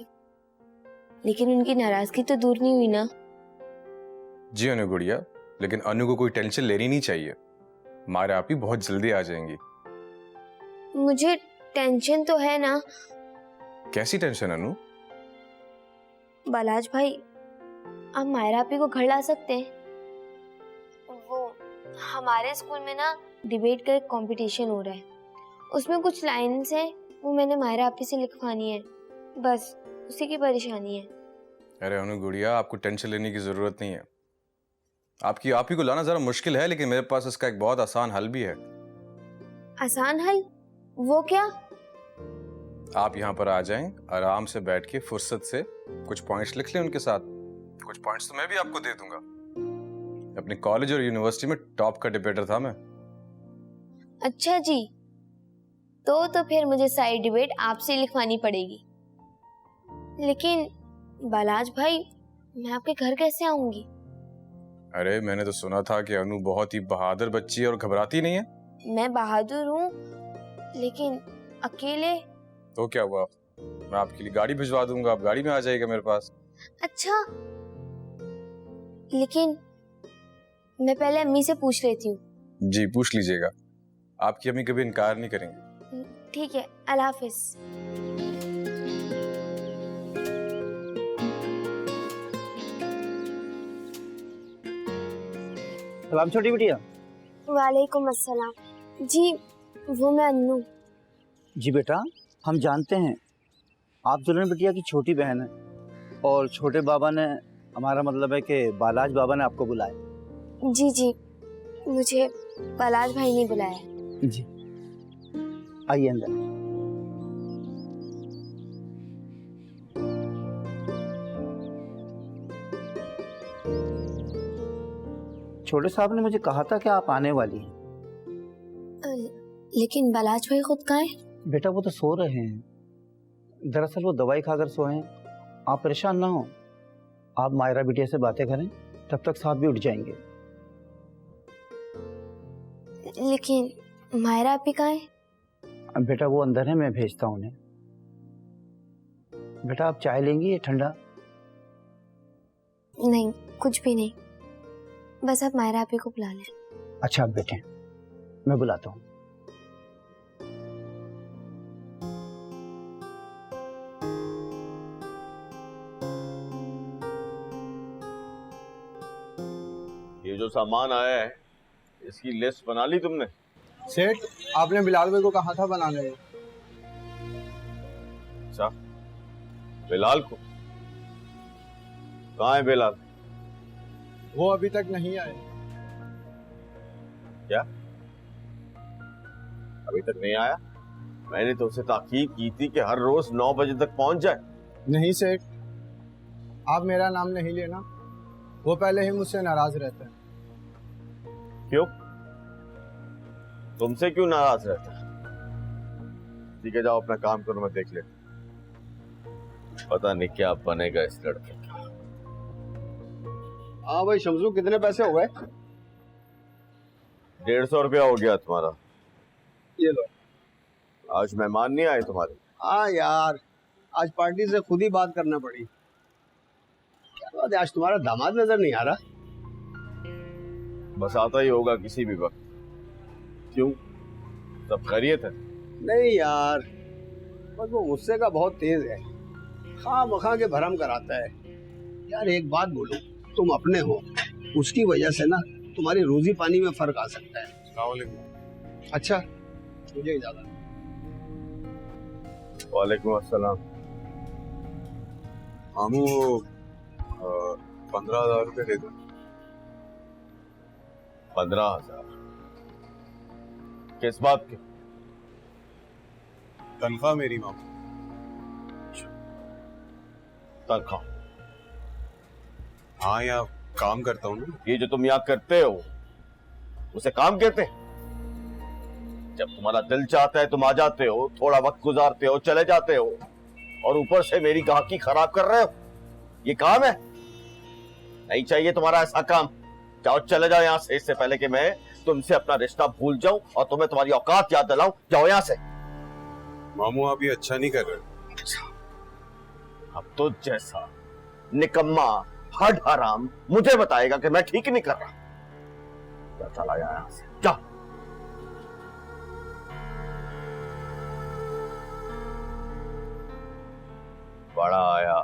लेकिन उनकी नाराजगी तो दूर नहीं हुई ना? जी अनु गुड़िया, लेकिन अनु को कोई टेंशन लेनी नहीं चाहिए। मायरा आप ही बहुत जल्दी आ जाएंगी। मुझे टेंशन तो है ना। कैसी टेंशन अनु? बालाज भाई, आप मायरा आपी को घर ला सकते हैं? वो हमारे स्कूल में ना डिबेट का एक कंपटीशन हो रहा है, उसमें कुछ लाइन्स हैं, वो मैंने मायरा आपी से लिखवानी है, बस उसी की परेशानी है। अरे अनु गुड़िया, आपको टेंशन लेने की जरूरत नहीं है। आपकी आप ही को लाना जरा मुश्किल है, लेकिन मेरे पास इसका एक बहुत आसान हल भी है। आसान हल? वो क्या? आप यहाँ पर आ जाएं, आराम से बैठ के फुर्सत से कुछ पॉइंट्स लिख लें उनके साथ। कुछ पॉइंट्स तो मैं भी आपको दे दूंगा। अपने कॉलेज और यूनिवर्सिटी में टॉप का डिबेटर था मैं। अच्छा जी, तो फिर मुझे सारी डिबेट आपसे लिखवानी पड़ेगी। लेकिन बालाज भाई, मैं आपके घर कैसे आऊंगी? अरे मैंने तो सुना था कि अनु बहुत ही बहादुर बच्ची है और घबराती नहीं है। मैं बहादुर हूँ, लेकिन अकेले। तो क्या हुआ, मैं आपके लिए गाड़ी भिजवा दूंगा, आप गाड़ी में आ जाएगा मेरे पास। अच्छा, लेकिन मैं पहले अम्मी से पूछ लेती हूँ। जी पूछ लीजिएगा, आपकी अम्मी कभी इनकार नहीं करेंगे। ठीक है, अल्लाह हाफिज। सलाम छोटी बिटिया। वालेकुम अस्सलाम। जी वो मैं अन्नू। जी बेटा, हम जानते हैं आप दुल्हन बिटिया की छोटी बहन है और छोटे बाबा ने, हमारा मतलब है कि बालाज बाबा ने आपको बुलाया। जी जी, मुझे बालाज भाई ने बुलाया। जी आइए अंदर। छोटे साहब ने मुझे कहा था कि आप आने वाली हैं। लेकिन बालाज भाई खुद कहाँ हैं? बेटा वो तो सो रहे हैं, दरअसल वो दवाई खाकर सोए हैं। आप परेशान ना हो, आप मायरा बिटिया से बातें करें, तब तक साहब भी उठ जाएंगे। लेकिन मायरा आपी कहाँ है? बेटा वो अंदर है, मैं भेजता हूँ उन्हें। बेटा आप चाय लेंगी या ठंडा? नहीं, कुछ भी नहीं, बस आप मायरा आपी को बुला लें। अच्छा आप बैठें, मैं बुलाता हूँ। ये जो सामान आया है इसकी लिस्ट बना ली तुमने? सेठ, आपने बिलाल भाई को कहा था बनाने में। अच्छा, बिलाल को? कहाँ है बिलाल? वो अभी तक नहीं आए। क्या अभी तक नहीं आया? मैंने तो उसे ताकीद की थी कि हर रोज 9 बजे तक पहुंच जाए। नहीं सेठ, आप मेरा नाम नहीं लेना, वो पहले ही मुझसे नाराज रहता है। क्यों? तुमसे क्यों नाराज रहता है? ठीक है, जाओ अपना काम करो, मैं देख लेता। पता नहीं क्या बनेगा इस लड़के का। हाँ भाई शमसू, कितने पैसे हो गए? 150 रुपया हो गया तुम्हारा। ये लो। आज मेहमान नहीं आए तुम्हारे? हाँ यार, आज पार्टी से खुद ही बात करना पड़ी। क्या बात है, आज तुम्हारा दामाद नजर नहीं आ रहा? बस आता ही होगा किसी भी वक्त। क्यों, सब खैरियत है? नहीं यार, बस वो गुस्से का बहुत तेज है, खामखा के भरम कराता है। यार एक बात बोलो, तुम अपने हो, उसकी वजह से ना तुम्हारी रोजी पानी में फर्क आ सकता है। अच्छा, मुझे इजाजत। वालेकुम अस्सलाम। मामू 15,000 रुपये दे दो। 15,000? किस बात के? तनख्वाह मेरी मामू। तनख्वाह? हाँ, यहाँ काम करता हूँ ना। ये जो तुम यहाँ करते हो उसे काम कहते हैं? जब तुम्हारा दिल चाहता है तुम आ जाते हो, थोड़ा वक्त गुजारते हो, चले जाते हो, और ऊपर से मेरी गाहकी खराब कर रहे हो। ये काम है? नहीं चाहिए तुम्हारा ऐसा काम। जाओ, चले जाओ यहाँ से, इससे पहले कि मैं तुमसे अपना रिश्ता भूल जाऊं और तुम्हें तुम्हारी औकात याद दिलाऊं। जाओ यहाँ से। मामू आप ये अच्छा नहीं कर रहे। अब तो जैसा निकम्मा हड हराम मुझे बताएगा कि मैं ठीक नहीं कर रहा। चला यहाँ से, जा। बड़ा आया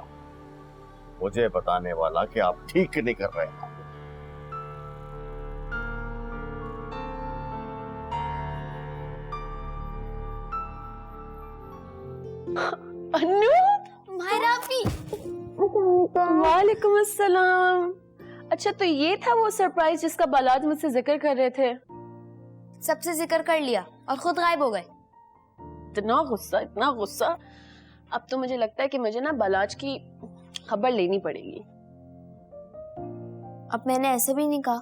मुझे बताने वाला कि आप ठीक नहीं कर रहे हैं। अन्नू, मायरा आपी। वालेकुम अस्सलाम। अच्छा, तो ये था वो सरप्राइज जिसका बालाज मुझसे जिक्र कर रहे थे? सबसे जिक्र कर लिया और खुद गायब हो गए। इतना गुस्सा, इतना गुस्सा। अब तो मुझे लगता है कि मुझे ना बालाज की खबर लेनी पड़ेगी। अब मैंने ऐसे भी नहीं कहा।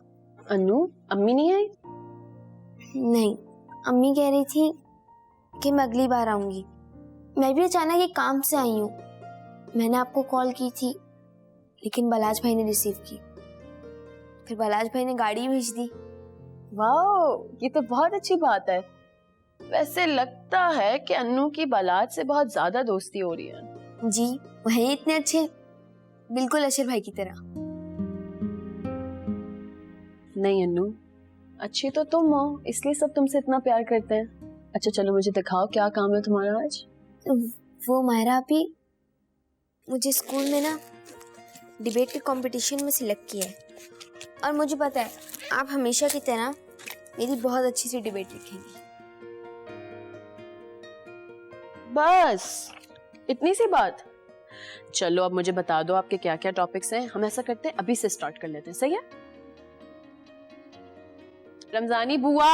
अन्नू, अम्मी नहीं आई? नहीं, अम्मी कह रही थी कि मैं अगली बार आऊंगी। मैं भी अचानक एक काम से आई हूँ। मैंने आपको कॉल की थी लेकिन बालाज भाई ने रिसीव की, फिर बालाज भाई ने गाड़ी भेज दी। वाह, ये तो बहुत अच्छी बात है। वैसे लगता है कि अन्नू की बालाज से बहुत ज्यादा दोस्ती हो रही है। जी, वही इतने अच्छे, बिल्कुल अशर भाई की तरह। नहीं अन्नू, अच्छी तो तुम हो, इसलिए सब तुमसे इतना प्यार करते हैं। अच्छा चलो मुझे दिखाओ क्या काम है तुम्हारा आज। वो मायरा आपी, मुझे स्कूल में ना डिबेट के कंपटीशन में सिलेक्ट किया है और मुझे पता है आप हमेशा की तरह मेरी बहुत अच्छी सी डिबेट लिखेंगी। बस इतनी सी बात। चलो अब मुझे बता दो आपके क्या क्या टॉपिक्स हैं। हम ऐसा करते हैं अभी से स्टार्ट कर लेते हैं, सही है? रमजानी बुआ।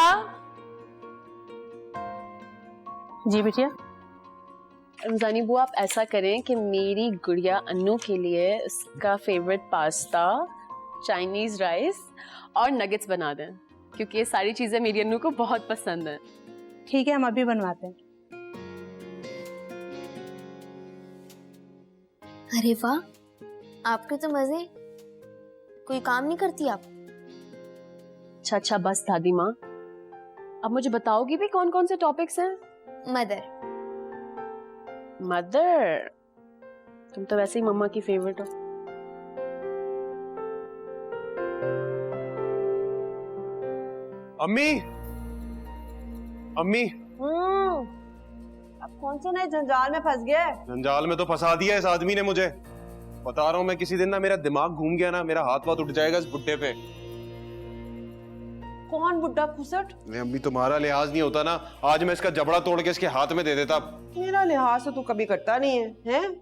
जी बिटिया। रमजानी बुआ आप ऐसा करें कि मेरी गुड़िया अन्नू के लिए उसका फेवरेट पास्ता, चाइनीज राइस और नगेट्स बना दें, क्योंकि ये सारी चीजें मेरी अन्नू को बहुत पसंद है। ठीक है, हम अभी बनवाते हैं। अरे वाह, आपके तो मजे। कोई काम नहीं करती आप? अच्छा अच्छा बस दादी माँ, अब मुझे बताओगी भी कौन कौन से टॉपिक्स हैं? मदर। मदर, तुम तो वैसे ही मम्मा की फेवरेट हो। अम्मी, अम्मी। अब कौन से नए जंजाल में फंस गया? जंजाल में तो फंसा दिया इस आदमी ने मुझे। बता रहा हूँ मैं, किसी दिन ना मेरा दिमाग घूम गया ना, मेरा हाथ वाथ उठ जाएगा इस बुड्ढे पे। कौन बुड्ढा खुसट? अम्मी तुम्हारा लिहाज नहीं होता ना, आज मैं इसका जबड़ा तोड़ के इसके हाथ में दे देता। मेरा लिहाज तो तू कभी करता नहीं है, हैं?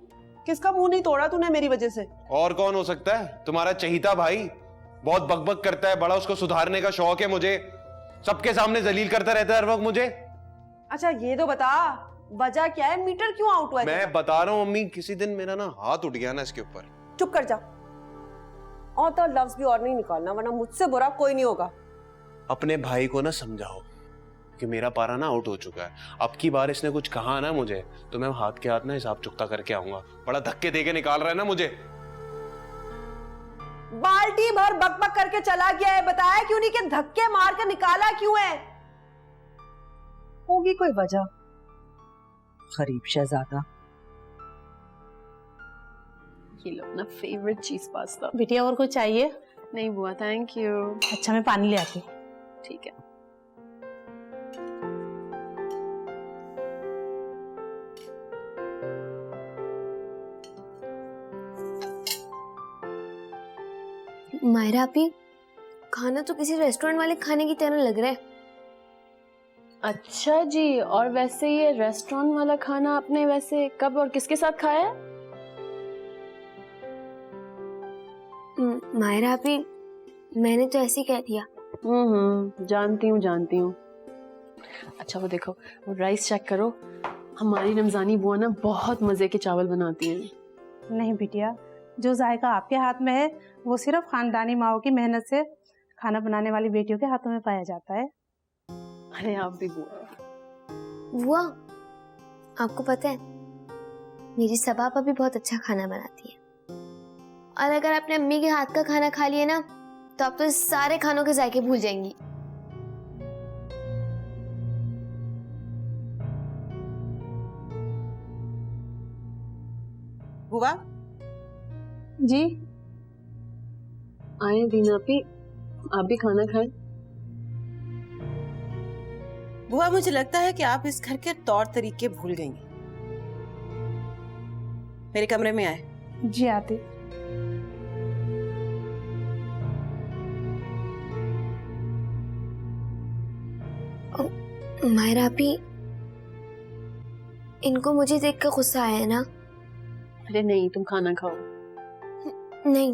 किसका मुंह नहीं तोड़ा तूने मेरी वजह से? और कौन हो सकता है? तुम्हारा चहीता भाई, बहुत बकबक करता है, बड़ा उसको सुधारने का शौक है मुझे, सबके सामने जलील करता रहता है हर वक्त मुझे। अच्छा ये तो बता, वजह क्या है? मीटर क्यों आउट हुआ है? मैं बता रहा हूँ अम्मी, किसी दिन मेरा ना हाथ उठ गया ना इसके ऊपर। चुप कर जा, और तो लफ्ज भी और नहीं निकालना, वरना मुझसे बुरा कोई नहीं होगा। अपने भाई को ना समझाओ कि मेरा पारा ना आउट हो चुका है। अब की बार इसने कुछ कहा ना मुझे, तो मैं हाथ के हाथ ना हिसाब चुकता करके आऊंगा। बड़ा धक्के देके निकाल रहा है ना मुझे। बाल्टी भर बकबक करके चला गया है, बताया क्यों नहीं कि धक्के मार कर निकाला क्यों है? होगी कोई वजह। गरीब शहजादा। ये लो अपना फेवरेट चीज पास्ता। बिटिया और कुछ चाहिए? नहीं बुआ, थैंक यू। अच्छा मैं पानी ले आती हूँ। ठीक है। मायरा आपी, खाना तो किसी रेस्टोरेंट वाले खाने की तरह लग रहा है। अच्छा जी, और वैसे ये रेस्टोरेंट वाला खाना आपने वैसे कब और किसके साथ खाया है? मायरा आपी, मैंने तो ऐसे ही कह दिया। जानती हूँ। अच्छा वो देखो, वो राइस चेक करो, हमारी रमजानी बुआ ना बहुत मजे के चावल बनाती हैं। नहीं बिटिया, जो जायका आपके हाथ में है वो सिर्फ खानदानी माओ की मेहनत से खाना बनाने वाली बेटियों के हाथों में पाया जाता है। अरे आप भी बुआ। बुआ, आपको पता है मेरी सबा भी बहुत अच्छा खाना बनाती है, और अगर आपने अम्मी के हाथ का खाना खा लिया ना, तो आप तो सारे खानों के जायके भूल जाएंगी। बुआ जी। आए दीना आपी, आप भी खाना खाएं। बुआ मुझे लगता है कि आप इस घर के तौर तरीके भूल गई हैं। मेरे कमरे में आए। जी आती। मायरा आपी, इनको मुझे देखकर गुस्सा आया है ना? अरे नहीं, तुम खाना खाओ। नहीं,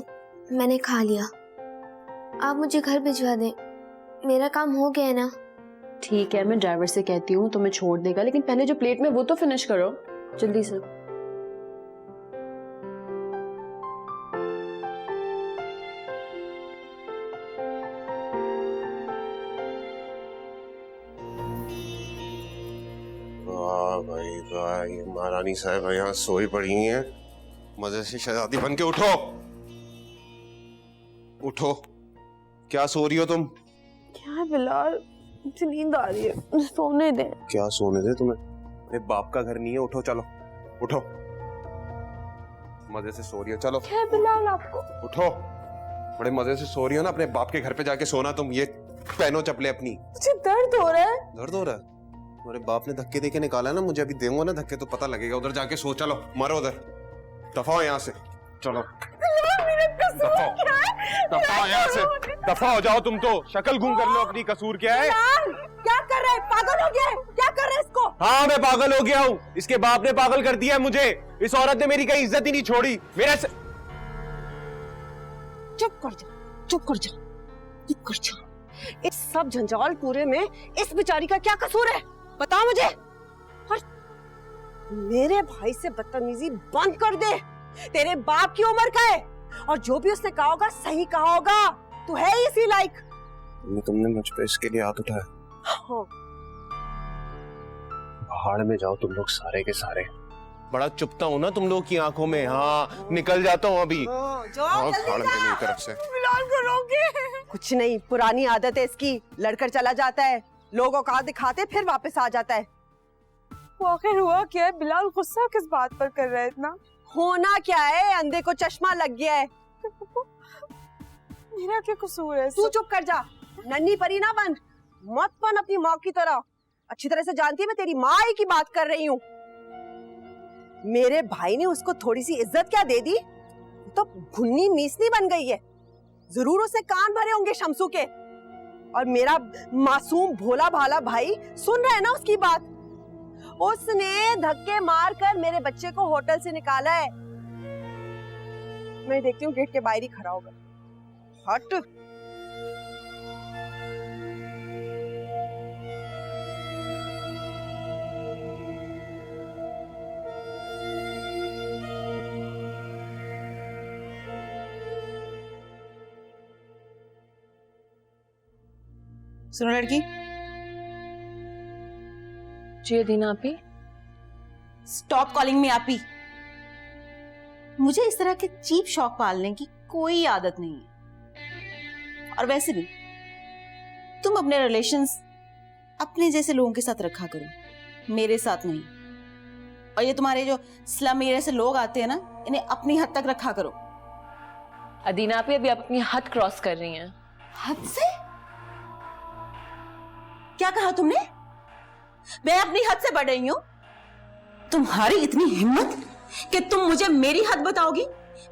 मैंने खा लिया। आप मुझे घर भिजवा दें, मेरा काम हो गया है ना? ठीक है, मैं ड्राइवर से कहती हूँ तो मैं छोड़ देगा, लेकिन पहले जो प्लेट में वो तो फिनिश करो जल्दी से। वाह भाई वाह, ये महारानी साहब यहाँ सोई पड़ी हैं, मजे से शहजादी बन के। उठो उठो, क्या सो रही हो तुम? क्या बिलाल, मुझे नींद आ रही है, मुझे सोने दे। क्या सोने दे तुम्हें? मेरे बाप का घर नहीं है, उठो चलो उठो, मजे से सो रही हो, चलो। क्या बिलाल आपको? उठो, बड़े मजे से सो रही हो ना, अपने बाप के घर पे जाके सोना तुम। ये पहनो चप्पलें अपनी। मुझे दर्द हो रहा है। दर्द हो रहा है? मेरे बाप ने धक्के देके निकाला ना मुझे, अभी देंगे ना धक्के तो पता लगेगा। उधर जाके सो, चलो मरो उधर, दफा हो यहाँ से, चलो। मेरा दफा दफा यहाँ से, दफा हो जाओ तुम तो। शक्ल घूम कर लो अपनी, कसूर क्या है? क्या कर रहा है? पागल हो गया है? क्या कर रहा है इसको? हाँ मैं पागल हो गया हूँ, इसके बाप ने पागल कर दिया है मुझे। इस औरत ने मेरी कहीं इज्जत ही नहीं छोड़ी। मेरा चुप कर जा, चुप कर जा, चुप कर जा। इस सब झंझाल पूरे में इस बेचारी का क्या कसूर है? बता मुझे। और मेरे भाई से बदतमीजी बंद कर दे। तेरे बाप की उम्र का है और जो भी उसने कहा होगा सही कहा होगा। तू है ही इसी लायक। तुमने मुझ पे इसके लिए हाथ उठाया। हाँ। पहाड़ में जाओ तुम लोग सारे के सारे। बड़ा चुपता हूँ ना तुम लोग की आंखों में। हाँ निकल जाता हूँ अभी। जाओ जल्दी जा। तरफ से बिलाल को रोके। कुछ नहीं, पुरानी आदत है इसकी। लड़कर चला जाता है, लोगों का दिखाते फिर वापस आ जाता है। वो आखिर हुआ क्या है? बिलाल गुस्सा किस बात पर कर रहा है इतना? होना क्या है, अंधे को चश्मा लग गया है। मेरा क्या कसूर है? तू चुप कर जा, नन्ही परी ना बन। मत बन अपनी माँ की तरह। अच्छी तरह से जानती है मैं तेरी माँ ही की बात कर रही हूँ। मेरे भाई ने उसको थोड़ी सी इज्जत क्या दे दी, तो भुन्नी मीसनी बन गई है। जरूर उसने कान भरे होंगे शमसू के। और मेरा मासूम भोला भाला भाई सुन रहा है ना उसकी बात। उसने धक्के मार कर मेरे बच्चे को होटल से निकाला है। मैं देखती हूँ गेट के बाहर ही खड़ा होगा। हट। सुनो लड़की। जी अदीना आपी। स्टॉप कॉलिंग मी आपी। मुझे इस तरह के चीप शौक पालने की कोई आदत नहीं है। और वैसे भी तुम अपने रिलेशंस अपने जैसे लोगों के साथ रखा करो, मेरे साथ नहीं। और ये तुम्हारे जो स्लम एरिया से लोग आते हैं ना, इन्हें अपनी हद तक रखा करो। अदीना आपी अभी आप अपनी हद क्रॉस कर रही हैं। हद से? क्या कहा तुमने? मैं अपनी हद से बढ़ रही हूं? तुम्हारी इतनी हिम्मत कि तुम मुझे मेरी हद बताओगी?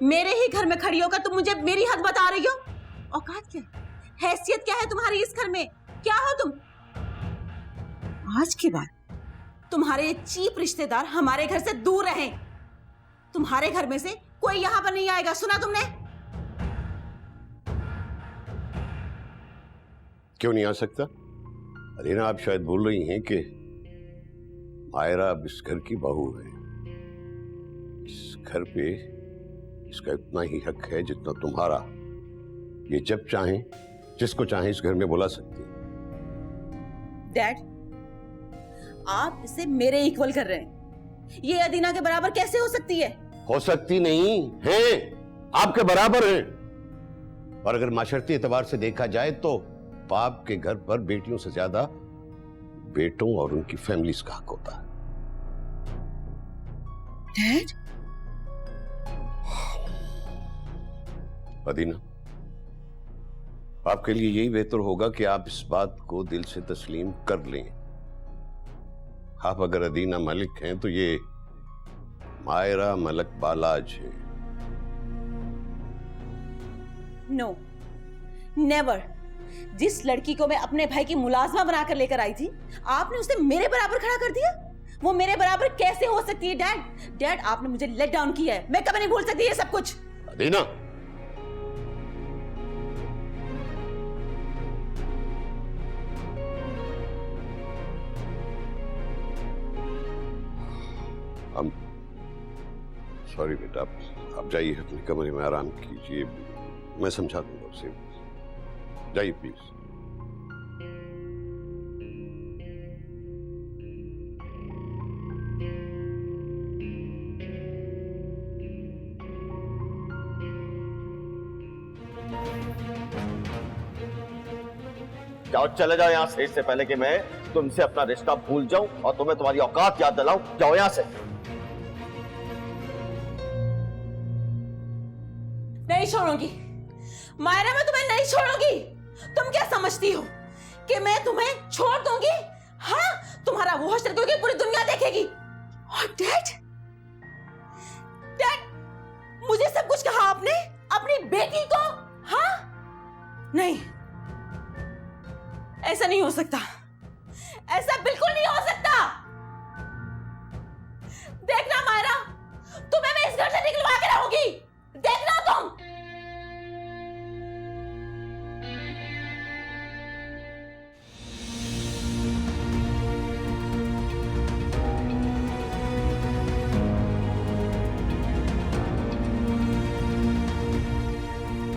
मेरे ही घर में खड़ी होकर तुम मुझे मेरी हद बता रही हो? औकात क्या है? हैसियत क्या है तुम्हारी इस घर में? क्या हो तुम? आज के बाद तुम्हारे ये चीप रिश्तेदार हमारे घर से दूर रहें। तुम्हारे घर में से कोई यहां पर नहीं आएगा, सुना तुमने? क्यों नहीं आ सकता? अदीना आप शायद बोल रही हैं कि मायरा अब इस घर की बहू है। इस घर पे इसका इतना ही हक है जितना तुम्हारा। ये जब चाहें जिसको चाहें इस घर में बुला सकती है। डैड, आप इसे मेरे इक्वल कर रहे हैं। ये अदीना के बराबर कैसे हो सकती है? हो सकती नहीं है, आपके बराबर है। और अगर माशरती एतबार से देखा जाए तो बाप के घर पर बेटियों से ज्यादा बेटों और उनकी फैमिलीज का हक होता है। डैड? अदीना, आपके लिए यही बेहतर होगा कि आप इस बात को दिल से तस्लीम कर लें। आप अगर अदीना मलिक हैं तो ये मायरा मलक बालाज है। No, never. जिस लड़की को मैं अपने भाई की मुलाजमा बनाकर लेकर आई थी, आपने उसे मेरे बराबर खड़ा कर दिया। वो मेरे बराबर कैसे हो सकती है डैड? डैड, आपने मुझे लेट डाउन किया है। मैं कभी नहीं भूल सकती ये सब कुछ। अदीना, सॉरी बेटा, आप जाइए अपने कमरे में आराम कीजिए। मैं समझा दूंगा उसे। जाइए प्लीज। जाओ, चले जाओ यहां से, इससे पहले कि मैं तुमसे अपना रिश्ता भूल जाऊं और तुम्हें तुम्हारी औकात याद दिलाऊं। जाओ यहां से। नहीं छोड़ूंगी मायरा, मैं तुम्हें नहीं छोड़ूंगी। तुम क्या समझती हो कि मैं तुम्हें छोड़ दूंगी? हाँ, तुम्हारा वो हश्र क्योंकि पूरी दुनिया देखेगी। और डैड, मुझे सब कुछ कहा आपने, अपनी बेटी को? हाँ, नहीं, ऐसा नहीं हो सकता, ऐसा बिल्कुल नहीं हो सकता। देखना मायरा, तुम्हें मैं इस घर से निकलवा के रहूंगी।